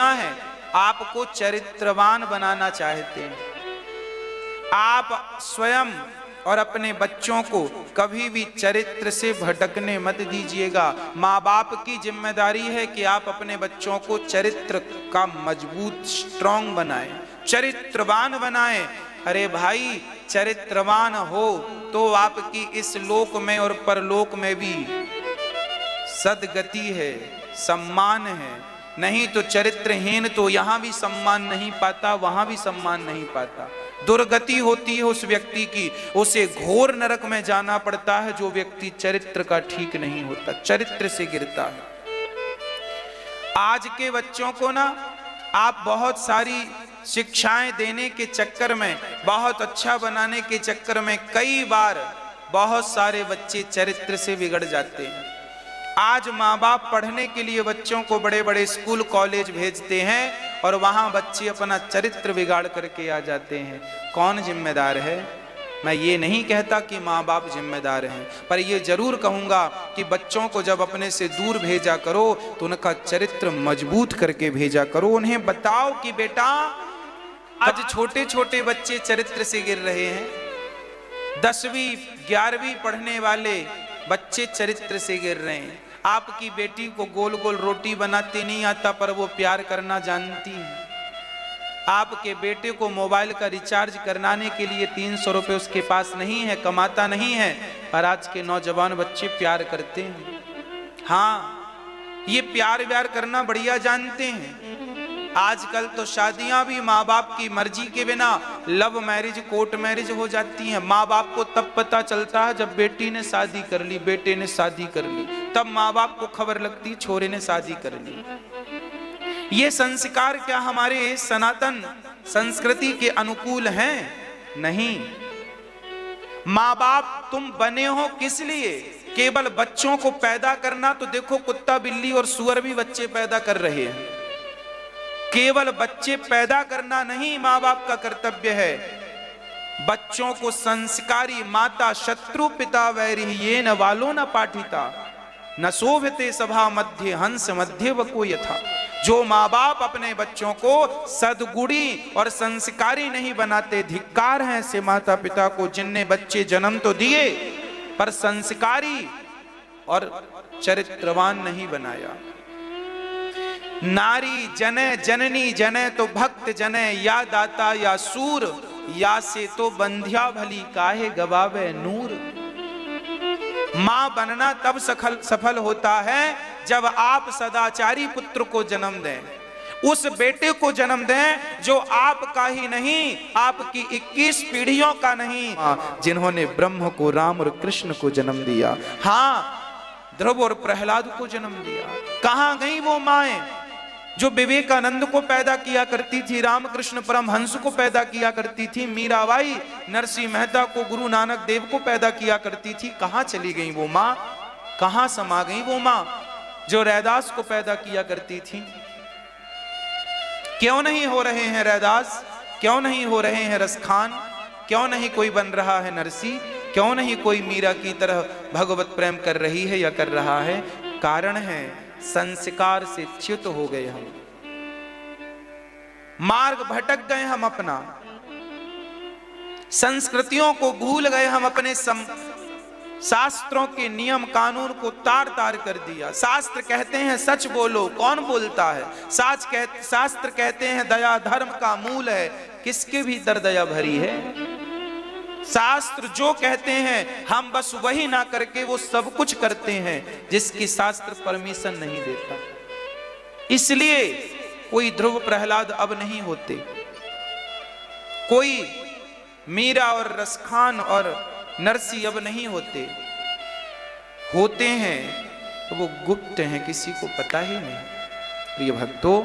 लड़कियां हैं आपको चरित्रवान बनाना चाहते हैं। आप स्वयं और अपने बच्चों को कभी भी चरित्र से भटकने मत दीजिएगा। माँ बाप की जिम्मेदारी है कि आप अपने बच्चों को चरित्र का मजबूत स्ट्रांग बनाएं, चरित्रवान बनाएं। अरे भाई, चरित्रवान हो तो आपकी इस लोक में और परलोक में भी सदगति है, सम्मान है। नहीं तो चरित्रहीन तो यहां भी सम्मान नहीं पाता, वहां भी सम्मान नहीं पाता। दुर्गति होती है उस व्यक्ति की, उसे घोर नरक में जाना पड़ता है जो व्यक्ति चरित्र का ठीक नहीं होता, चरित्र से गिरता है। आज के बच्चों को ना आप बहुत सारी शिक्षाएं देने के चक्कर में, बहुत अच्छा बनाने के चक्कर में कई बार बहुत सारे बच्चे चरित्र से बिगड़ जाते हैं। आज माँ बाप पढ़ने के लिए बच्चों को बड़े बड़े स्कूल कॉलेज भेजते हैं और वहां बच्चे अपना चरित्र बिगाड़ करके आ जाते हैं। कौन जिम्मेदार है? मैं ये नहीं कहता कि माँ बाप जिम्मेदार हैं, पर ये जरूर कहूंगा कि बच्चों को जब अपने से दूर भेजा करो तो उनका चरित्र मजबूत करके भेजा करो। उन्हें बताओ कि बेटा, आज छोटे छोटे बच्चे चरित्र से गिर रहे हैं, 10वीं 11वीं पढ़ने वाले बच्चे चरित्र से गिर रहे हैं। आपकी बेटी को गोल गोल रोटी बनाते नहीं आता पर वो प्यार करना जानती है। आपके बेटे को मोबाइल का रिचार्ज कराने के लिए 300 रुपए उसके पास नहीं है, कमाता नहीं है, पर आज के नौजवान बच्चे प्यार करते हैं। हाँ, ये प्यार व्यार करना बढ़िया जानते हैं। आजकल तो शादियां भी माँ बाप की मर्जी के बिना लव मैरिज, कोर्ट मैरिज हो जाती हैं। माँ बाप को तब पता चलता है जब बेटी ने शादी कर ली, बेटे ने शादी कर ली, तब माँ बाप को खबर लगती छोरे ने शादी कर ली। ये संस्कार क्या हमारे सनातन संस्कृति के अनुकूल हैं? नहीं। माँ बाप तुम बने हो किस लिए? केवल बच्चों को पैदा करना? तो देखो, कुत्ता बिल्ली और सुअर भी बच्चे पैदा कर रहे हैं। केवल बच्चे पैदा करना नहीं माँ बाप का कर्तव्य है, बच्चों को संस्कारी माता शत्रु पिता वैरी ये न वालो न पाठिता न शोभते सभा मध्य हंस मध्य वको यथा। जो माँ बाप अपने बच्चों को सद्गुणी और संस्कारी नहीं बनाते, धिक्कार हैं ऐसे माता पिता को जिनने बच्चे जन्म तो दिए पर संस्कारी और चरित्रवान नहीं बनाया। नारी जने जननी जने तो भक्त जने, या दाता या सूर, या से तो बंध्या भली काहे गवावे नूर। मां बनना तब सफल होता है जब आप सदाचारी पुत्र को जन्म दें, उस बेटे को जन्म दें जो आपका ही नहीं, आपकी 21 पीढ़ियों का नहीं, जिन्होंने ब्रह्म को, राम और कृष्ण को जन्म दिया। हाँ, ध्रुव और प्रहलाद को जन्म दिया। कहां गई वो माएं जो विवेकानंद को पैदा किया करती थी, रामकृष्ण परमहंस को पैदा किया करती थी, मीराबाई नरसिंह मेहता को, गुरु नानक देव को पैदा किया करती थी? कहां चली गई वो मां? कहां समा गई वो मां जो रैदास को पैदा किया करती थी? क्यों नहीं हो रहे हैं रैदास? क्यों नहीं हो रहे हैं रसखान? क्यों नहीं कोई बन रहा है नरसी? क्यों नहीं कोई मीरा की तरह भगवत प्रेम कर रही है या कर रहा है? कारण है संस्कार से च्युत हो गए हम, मार्ग भटक गए हम, अपना संस्कृतियों को भूल गए हम, अपने शास्त्रों के नियम कानून को तार तार कर दिया। शास्त्र कहते हैं सच बोलो, कौन बोलता है? शास्त्र कहते हैं दया धर्म का मूल है, किसके भीतर दया भरी है? शास्त्र जो कहते हैं हम बस वही ना करके वो सब कुछ करते हैं जिसकी शास्त्र परमिशन नहीं देता। इसलिए कोई ध्रुव प्रहलाद अब नहीं होते, कोई मीरा और रसखान और नरसी अब नहीं होते। होते हैं तो वो गुप्त हैं, किसी को पता ही नहीं। प्रिय भक्तों,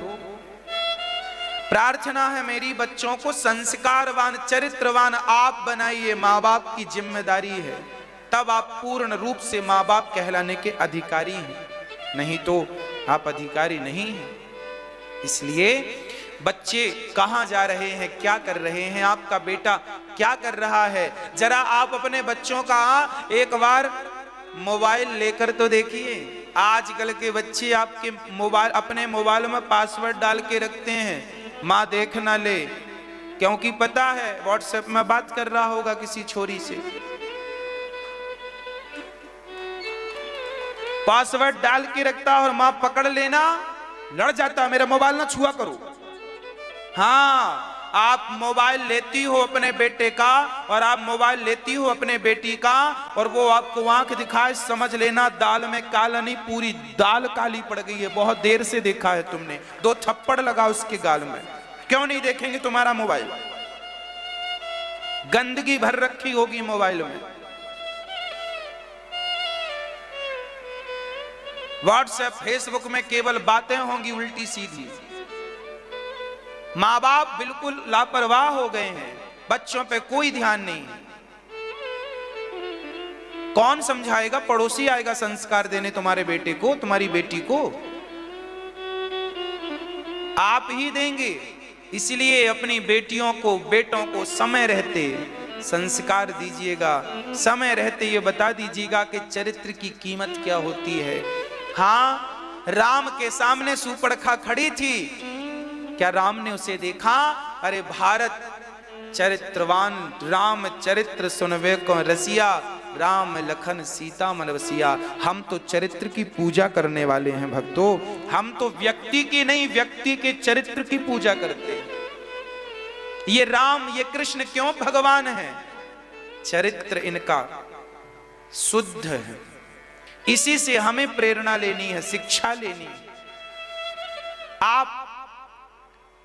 प्रार्थना है मेरी, बच्चों को संस्कारवान चरित्रवान आप बनाइए। माँ बाप की जिम्मेदारी है, तब आप पूर्ण रूप से माँ बाप कहलाने के अधिकारी हैं, नहीं तो आप अधिकारी नहीं हैं। इसलिए बच्चे कहां जा रहे हैं, क्या कर रहे हैं, आपका बेटा क्या कर रहा है, जरा आप अपने बच्चों का एक बार मोबाइल लेकर तो देखिए। आजकल के बच्चे आपके मोबाइल, अपने मोबाइल में पासवर्ड डाल के रखते हैं, माँ देख ना ले, क्योंकि पता है व्हाट्सएप में बात कर रहा होगा किसी छोरी से। पासवर्ड डाल के रखता और माँ पकड़ लेना, लड़ जाता, मेरा मोबाइल ना छुआ करो। हाँ, आप मोबाइल लेती हो अपने बेटे का और आप मोबाइल लेती हो अपने बेटी का, और वो आपको आंख दिखाए, समझ लेना दाल में काला नहीं, पूरी दाल काली पड़ गई है। बहुत देर से देखा है तुमने, 2 थप्पड़ लगा उसके गाल में। क्यों नहीं देखेंगे तुम्हारा मोबाइल? गंदगी भर रखी होगी मोबाइल में। व्हाट्सएप फेसबुक में केवल बातें होंगी उल्टी सीधी। माँ बाप बिल्कुल लापरवाह हो गए हैं, बच्चों पे कोई ध्यान नहीं। कौन समझाएगा? पड़ोसी आएगा संस्कार देने तुम्हारे बेटे को, तुम्हारी बेटी को, आप ही देंगे। इसलिए अपनी बेटियों को, बेटों को समय रहते संस्कार दीजिएगा, समय रहते ये बता दीजिएगा कि चरित्र की कीमत क्या होती है। हाँ, राम के सामने सूपड़खा खड़ी थी, क्या राम ने उसे देखा? अरे भारत चरित्रवान राम चरित्र सुनवे को रसिया, राम लखन सीता मन बसिया। हम तो चरित्र की पूजा करने वाले हैं भक्तों, हम तो व्यक्ति की नहीं, व्यक्ति के चरित्र की पूजा करते हैं। ये राम, ये कृष्ण क्यों भगवान हैं? चरित्र इनका शुद्ध है, इसी से हमें प्रेरणा लेनी है, शिक्षा लेनी है। आप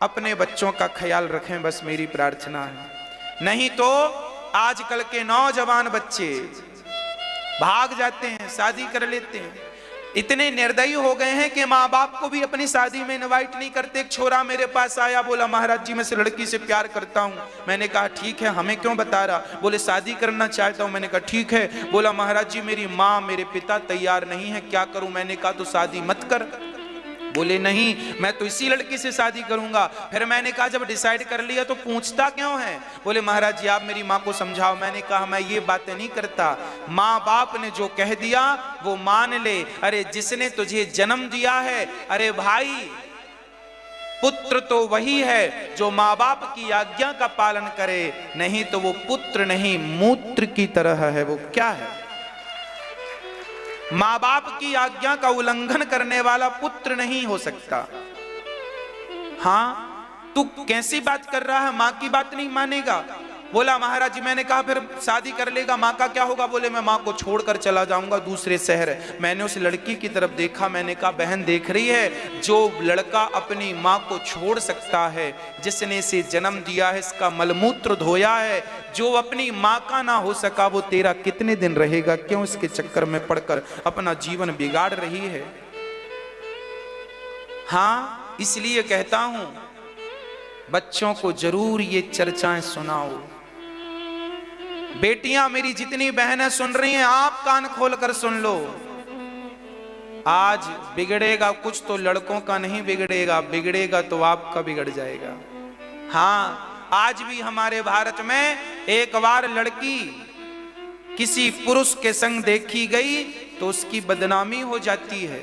अपने बच्चों का ख्याल रखें, बस मेरी प्रार्थना है। नहीं तो आजकल के नौजवान बच्चे भाग जाते हैं, शादी कर लेते हैं, इतने निर्दयी हो गए हैं कि माँ बाप को भी अपनी शादी में इनवाइट नहीं करते। एक छोरा मेरे पास आया, बोला महाराज जी मैं इस लड़की से प्यार करता हूँ। मैंने कहा ठीक है, हमें क्यों बता रहा? बोले शादी करना चाहता हूँ। मैंने कहा ठीक है। बोला महाराज जी मेरी माँ मेरे पिता तैयार नहीं है, क्या करूँ? मैंने कहा तो शादी मत कर। बोले नहीं, मैं तो इसी लड़की से शादी करूंगा। फिर मैंने कहा जब डिसाइड कर लिया तो पूछता क्यों है? बोले महाराज जी आप मेरी माँ को समझाओ। मैंने कहा मैं ये बातें नहीं करता, माँ बाप ने जो कह दिया वो मान ले। अरे जिसने तुझे जन्म दिया है, अरे भाई पुत्र तो वही है जो माँ बाप की आज्ञा का पालन करे, नहीं तो वो पुत्र नहीं मूत्र की तरह है। वो क्या है? माँ बाप की आज्ञा का उल्लंघन करने वाला पुत्र नहीं हो सकता। हाँ, तू कैसी बात कर रहा है, माँ की बात नहीं मानेगा? बोला महाराज जी, मैंने कहा फिर शादी कर लेगा, माँ का क्या होगा? बोले मैं माँ को छोड़कर चला जाऊंगा दूसरे शहर। मैंने उस लड़की की तरफ देखा, मैंने कहा बहन देख रही है, जो लड़का अपनी माँ को छोड़ सकता है, जिसने इसे जन्म दिया है, इसका मलमूत्र धोया है, जो अपनी माँ का ना हो सका, वो तेरा कितने दिन रहेगा? क्यों इसके चक्कर में पड़कर अपना जीवन बिगाड़ रही है? हाँ, इसलिए कहता हूं बच्चों को जरूर ये चर्चाएं सुनाओ। बेटियां मेरी जितनी बहनें सुन रही हैं, आप कान खोलकर सुन लो। आज बिगड़ेगा कुछ तो लड़कों का नहीं बिगड़ेगा, बिगड़ेगा तो आपका बिगड़ जाएगा। हाँ, आज भी हमारे भारत में एक बार लड़की किसी पुरुष के संग देखी गई तो उसकी बदनामी हो जाती है,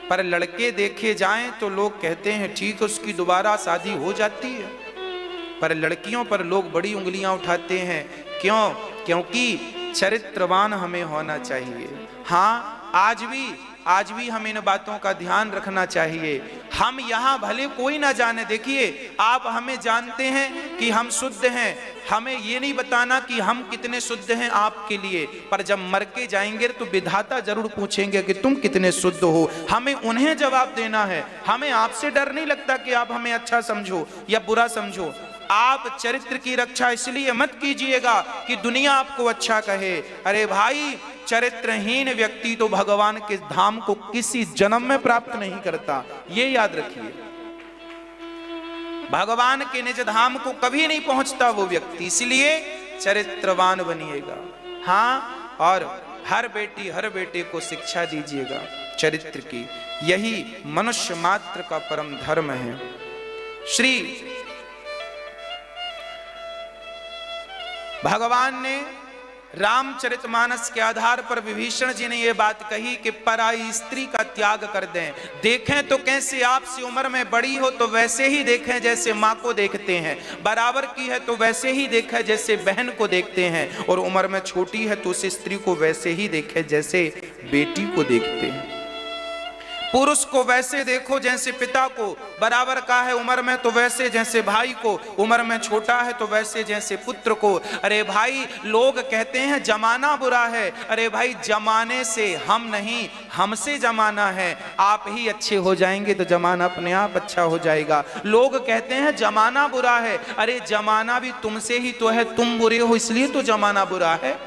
पर लड़के देखे जाएं तो लोग कहते हैं ठीक है उसकी दोबारा शादी हो जाती है। पर लड़कियों पर लोग बड़ी उंगलियां उठाते हैं। क्यों? क्योंकि चरित्रवान हमें होना चाहिए। हाँ, आज भी हमें इन बातों का ध्यान रखना चाहिए। हम यहाँ भले कोई ना जाने, देखिए आप हमें जानते हैं कि हम शुद्ध हैं, हमें ये नहीं बताना कि हम कितने शुद्ध हैं आपके लिए, पर जब मर के जाएंगे तो विधाता जरूर पूछेंगे कि तुम कितने शुद्ध हो। हमें उन्हें जवाब देना है। हमें आपसे डर नहीं लगता कि आप हमें अच्छा समझो या बुरा समझो। आप चरित्र की रक्षा इसलिए मत कीजिएगा कि दुनिया आपको अच्छा कहे। अरे भाई, चरित्रहीन व्यक्ति तो भगवान के धाम को किसी जन्म में प्राप्त नहीं करता, ये याद रखिए। भगवान के निज धाम को कभी नहीं पहुंचता वो व्यक्ति, इसलिए चरित्रवान बनिएगा। हाँ, और हर बेटी हर बेटे को शिक्षा दीजिएगा चरित्र की, यही मनुष्य मात्र का परम धर्म है। श्री भगवान ने रामचरितमानस के आधार पर विभीषण जी ने यह बात कही कि पराई स्त्री का त्याग कर दें। देखें तो कैसे आपसे उम्र में बड़ी हो तो वैसे ही देखें जैसे माँ को देखते हैं, बराबर की है तो वैसे ही देखें जैसे बहन को देखते हैं, और उम्र में छोटी है तो उस स्त्री को वैसे ही देखें जैसे बेटी को देखते हैं। पुरुष को वैसे देखो जैसे पिता को बराबर का है उम्र में तो वैसे जैसे भाई को, उम्र में छोटा है तो वैसे जैसे पुत्र को। अरे भाई, लोग कहते हैं जमाना बुरा है, अरे भाई जमाने से हम नहीं, हमसे जमाना है। आप ही अच्छे हो जाएंगे तो जमाना अपने आप अच्छा हो जाएगा। लोग कहते हैं जमाना बुरा है, अरे जमाना भी तुमसे ही तो है, तुम बुरे हो इसलिए तो जमाना बुरा है।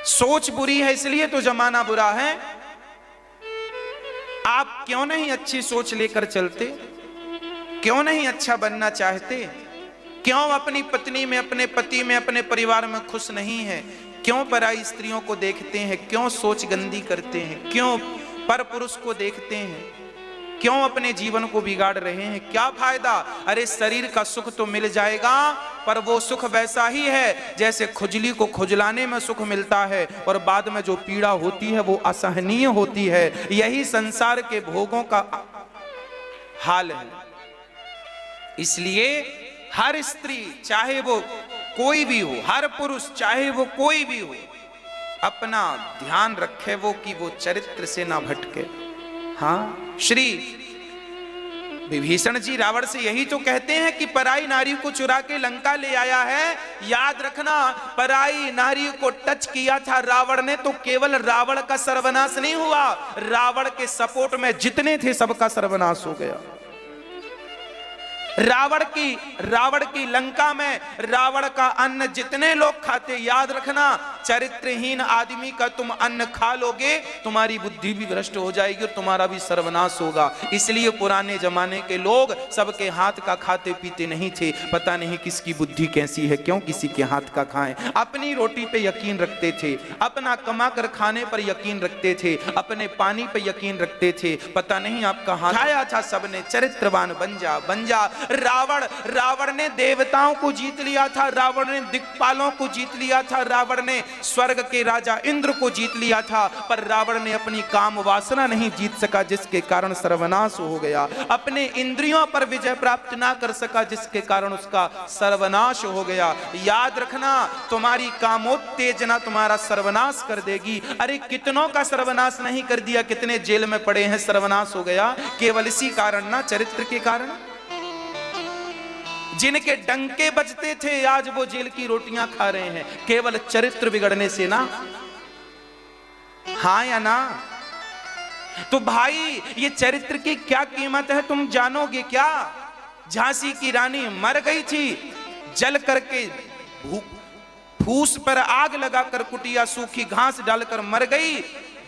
सोच बुरी है इसलिए तो जमाना बुरा है। आप क्यों नहीं अच्छी सोच लेकर चलते? क्यों नहीं अच्छा बनना चाहते? क्यों अपनी पत्नी में, अपने पति में, अपने परिवार में खुश नहीं है? क्यों पराई स्त्रियों को देखते हैं? क्यों सोच गंदी करते हैं? क्यों पर पुरुष को देखते हैं? क्यों अपने जीवन को बिगाड़ रहे हैं? क्या फायदा? अरे शरीर का सुख तो मिल जाएगा, पर वो सुख वैसा ही है जैसे खुजली को खुजलाने में सुख मिलता है और बाद में जो पीड़ा होती है वो असहनीय होती है। यही संसार के भोगों का हाल है। इसलिए हर स्त्री चाहे वो कोई भी हो, हर पुरुष चाहे वो कोई भी हो, अपना ध्यान रखे वो कि वो चरित्र से ना भटके। हाँ, श्री विभीषण जी रावण से यही तो कहते हैं कि पराई नारी को चुरा के लंका ले आया है। याद रखना, पराई नारी को टच किया था रावण ने तो केवल रावण का सर्वनाश नहीं हुआ, रावण के सपोर्ट में जितने थे सबका सर्वनाश हो गया। रावण की लंका में रावण का अन्न जितने लोग खाते, याद रखना, चरित्रहीन आदमी का तुम अन्न खा लोगे, तुम्हारी बुद्धि भी भ्रष्ट हो जाएगी और तुम्हारा भी सर्वनाश होगा। इसलिए पुराने जमाने के लोग सबके हाथ का खाते पीते नहीं थे। पता नहीं किसकी बुद्धि कैसी है, क्यों किसी के हाथ का खाएं। अपनी रोटी पे यकीन रखते थे, अपना कमा कर खाने पर यकीन रखते थे, अपने पानी पे यकीन रखते थे। पता नहीं आपका हाथ खाया था सबने। चरित्रवान बन जा। रावण ने देवताओं को जीत लिया था, रावण ने दिक्पालों को जीत लिया था, रावण ने स्वर्ग के राजा इंद्र को जीत लिया था, पर रावण ने अपनी काम वासना नहीं जीत सका, जिसके कारण सर्वनाश हो गया। अपने इंद्रियों पर विजय प्राप्त ना कर सका, जिसके कारण उसका सर्वनाश हो गया। याद रखना, तुम्हारी कामोत्तेजना तुम्हारा सर्वनाश कर देगी। अरे कितनों का सर्वनाश नहीं कर दिया, कितने जेल में पड़े हैं, सर्वनाश हो गया केवल इसी कारण ना, चरित्र के कारण। जिनके डंके बजते थे आज वो जेल की रोटियां खा रहे हैं, केवल चरित्र बिगड़ने से ना। हाँ या ना? तो भाई, ये चरित्र की क्या कीमत है तुम जानोगे क्या? झांसी की रानी मर गई थी, जल करके फूस पर आग लगाकर, कुटिया सूखी घास डालकर मर गई।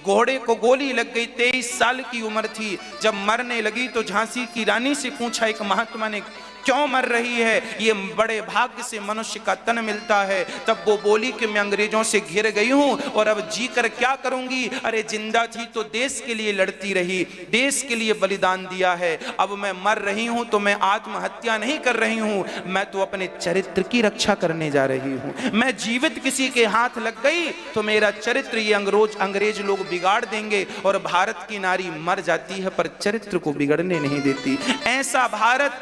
घोड़े को गोली लग गई, 23 साल की उम्र थी। जब मरने लगी तो झांसी की रानी से पूछा एक महात्मा ने, क्यों मर रही है? ये बड़े भाग्य से मनुष्य का तन मिलता है। तब वो बोली कि मैं अंग्रेजों से घिर गई हूं और अब जी कर क्या करूंगी? अरे जिंदा थी तो देश के लिए लड़ती रही, देश के लिए बलिदान दिया है। अब मैं मर रही हूं तो मैं आत्महत्या नहीं कर रही हूं, मैं तो अपने चरित्र की रक्षा करने जा रही हूं। मैं जीवित किसी के हाथ लग गई तो मेरा चरित्र ये अंग्रेज लोग बिगाड़ देंगे। और भारत की नारी मर जाती है पर चरित्र को बिगड़ने नहीं देती। ऐसा भारत।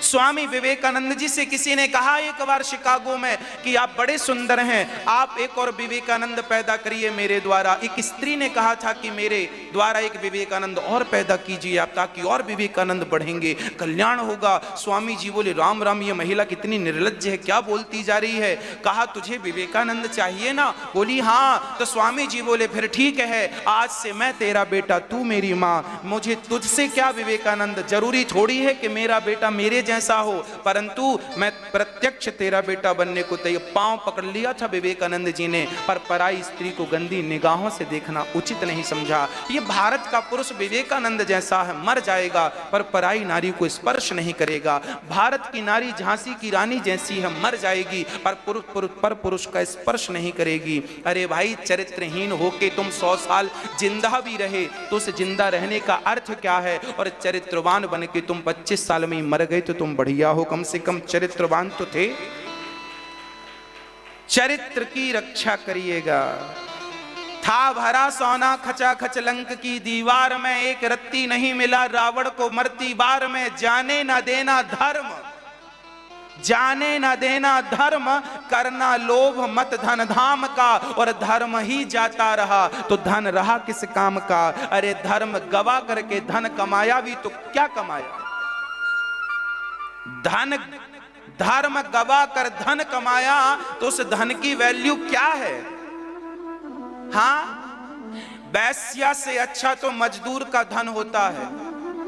स्वामी विवेकानंद जी से किसी ने कहा एक बार शिकागो में कि आप बड़े सुंदर हैं, आप एक और विवेकानंद पैदा करिए मेरे द्वारा। एक स्त्री ने कहा था कि मेरे द्वारा एक विवेकानंद और पैदा कीजिए आप, ताकि और विवेकानंद बढ़ेंगे, कल्याण होगा। स्वामी जी बोले, राम राम, ये महिला कितनी निर्लज्ज है, क्या बोलती जा रही है? कहा, तुझे विवेकानंद चाहिए ना? बोली हाँ। तो स्वामी जी बोले, फिर ठीक है, आज से मैं तेरा बेटा, तू मेरी माँ, मुझे तुझसे क्या विवेकानंद? जरूरी थोड़ी है कि मेरा बेटा मेरे जैसा हो, परंतु मैं प्रत्यक्ष तेरा बेटा बनने को तैयार। पांव पकड़ लिया था विवेकानंद जी ने, पर पराई स्त्री को गंदी निगाहों से देखना उचित नहीं समझा। ये भारत का पुरुष विवेकानंद जैसा है, मर जाएगा पर पराई नारी को स्पर्श नहीं करेगा। भारत की नारी झांसी की रानी जैसी है, मर जाएगी पर पुरुष का स्पर्श नहीं करेगी। अरे भाई, चरित्रहीन होके तुम 100 साल जिंदा भी रहे तो उस जिंदा रहने का अर्थ क्या है? और चरित्रवान बन के तुम 25 साल में मर गए तो तुम बढ़िया हो, कम से कम चरित्रवान तो थे। चरित्र की रक्षा करिएगा। था भरा सोना खचा खच लंक की दीवार में, एक रत्ती नहीं मिला रावण को मरती बार में। जाने न देना धर्म, जाने न देना धर्म, करना लोभ मत धन धाम का। और धर्म ही जाता रहा तो धन रहा किस काम का। अरे धर्म गवा करके धन कमाया भी तो क्या कमाया। धर्म गवा कर धन कमाया तो उस धन की वैल्यू क्या है। हाँ, वैश्या से अच्छा तो मजदूर का धन होता है।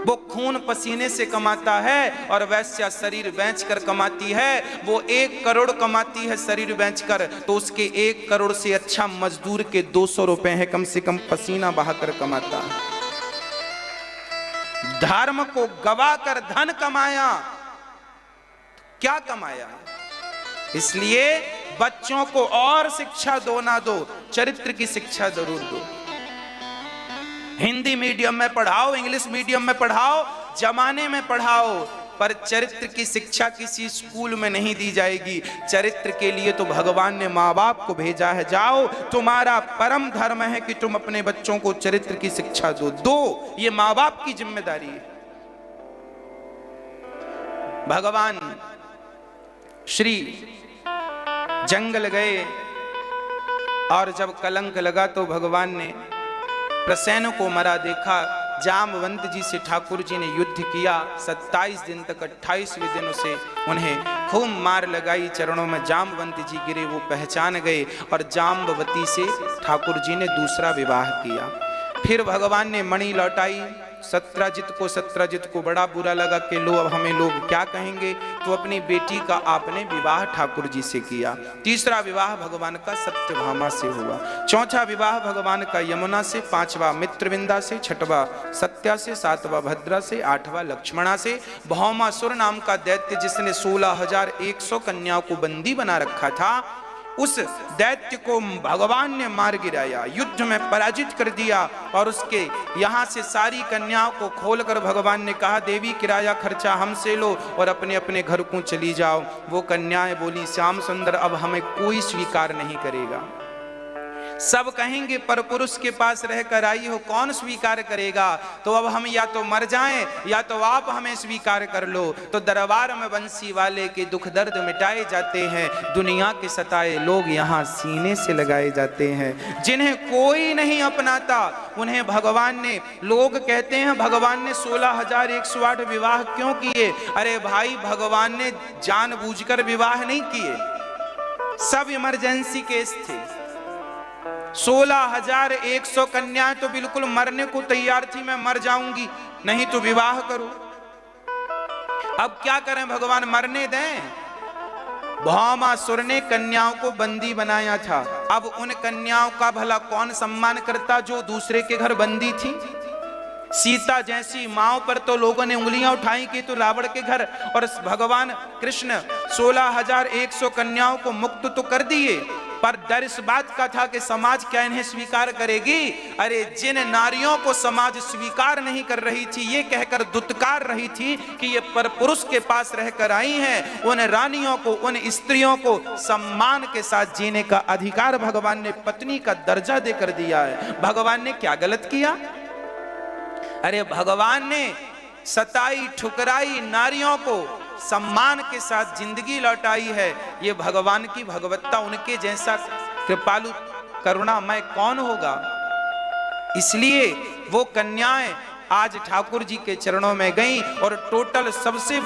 वो खून पसीने से कमाता है और वैश्या शरीर बेचकर कमाती है। वो 1 करोड़ कमाती है शरीर बेचकर, तो उसके 1 करोड़ से अच्छा मजदूर के 200 रुपए है, कम से कम पसीना बहाकर कमाता है। धर्म को गवा कर धन कमाया, क्या कमाया। इसलिए बच्चों को और शिक्षा दो ना दो, चरित्र की शिक्षा जरूर दो। हिंदी मीडियम में पढ़ाओ, इंग्लिश मीडियम में पढ़ाओ, जमाने में पढ़ाओ, पर चरित्र की शिक्षा किसी स्कूल में नहीं दी जाएगी। चरित्र के लिए तो भगवान ने माँ बाप को भेजा है। जाओ, तुम्हारा परम धर्म है कि तुम अपने बच्चों को चरित्र की शिक्षा दो। ये माँ बाप की जिम्मेदारी है। भगवान श्री जंगल गए और जब कलंक लगा तो भगवान ने प्रसेन को मरा देखा। जामवंत जी से ठाकुर जी ने युद्ध किया। 27 दिन तक 28वें दिन उसे उन्हें खूब मार लगाई। चरणों में जामवंत जी गिरे, वो पहचान गए और जाम्बवती से ठाकुर जी ने दूसरा विवाह किया। फिर भगवान ने मणि लौटाई। सत्यजित को बड़ा बुरा लगा कि लो अब हमें लोग क्या कहेंगे, तो अपनी बेटी का आपने विवाह ठाकुर जी से किया। तीसरा विवाह भगवान का सत्यभामा से हुआ। चौथा विवाह भगवान का यमुना से, 5वां मित्रविंदा से, 6वां सत्या से, 7वां भद्रा से, 8वां लक्ष्मणा से। भौमासुर नाम का दैत्य जिसने 16,100 कन्याओं को बंदी बना रखा था, उस दैत्य को भगवान ने मार गिराया, युद्ध में पराजित कर दिया। और उसके यहां से सारी कन्याओं को खोलकर भगवान ने कहा, देवी किराया खर्चा हमसे लो और अपने अपने घर को चली जाओ। वो कन्याएं बोली, श्याम सुंदर अब हमें कोई स्वीकार नहीं करेगा। सब कहेंगे पर पुरुष के पास रहकर आई हो, कौन स्वीकार करेगा। तो अब हम या तो मर जाएं या तो आप हमें स्वीकार कर लो। तो दरबार में बंसी वाले के दुख दर्द मिटाए जाते हैं। दुनिया के सताए लोग यहाँ सीने से लगाए जाते हैं। जिन्हें कोई नहीं अपनाता उन्हें भगवान ने, लोग कहते हैं भगवान ने 16,108 विवाह क्यों किए। अरे भाई, भगवान ने जानबूझकर विवाह नहीं किए, सब इमरजेंसी केस थे। 16,100 कन्याएं तो बिल्कुल मरने को तैयार थी, मैं मर जाऊंगी नहीं तो विवाह करो। अब क्या करें, भगवान मरने दें। भौमासुर ने कन्याओं को बंदी बनाया था। अब उन कन्याओं का भला कौन सम्मान करता जो दूसरे के घर बंदी थी। सीता जैसी माओ पर तो लोगों ने उंगलियां उठाई कि तो रावण के घर, और भगवान कृष्ण 16,100 कन्याओं को मुक्त तो कर दिए, पर डर इस बात का था कि समाज क्या इन्हें स्वीकार करेगी। अरे जिन नारियों को समाज स्वीकार नहीं कर रही थी, ये कहकर दुत्कार रही थी कि ये परपुरुष के पास रहकर आई हैं, उन रानियों को, उन स्त्रियों को सम्मान के साथ जीने का अधिकार भगवान ने पत्नी का दर्जा देकर दिया है। भगवान ने क्या गलत किया। अरे भगवान ने सताई ठुकराई नारियों को सम्मान के साथ जिंदगी लौटाई है। ये भगवान की भगवत्ता, उनके जैसा कृपालु करुणामय कौन होगा। इसलिए वो कन्याएं आज ठाकुर जी के चरणों में गईं और टोटल सबसे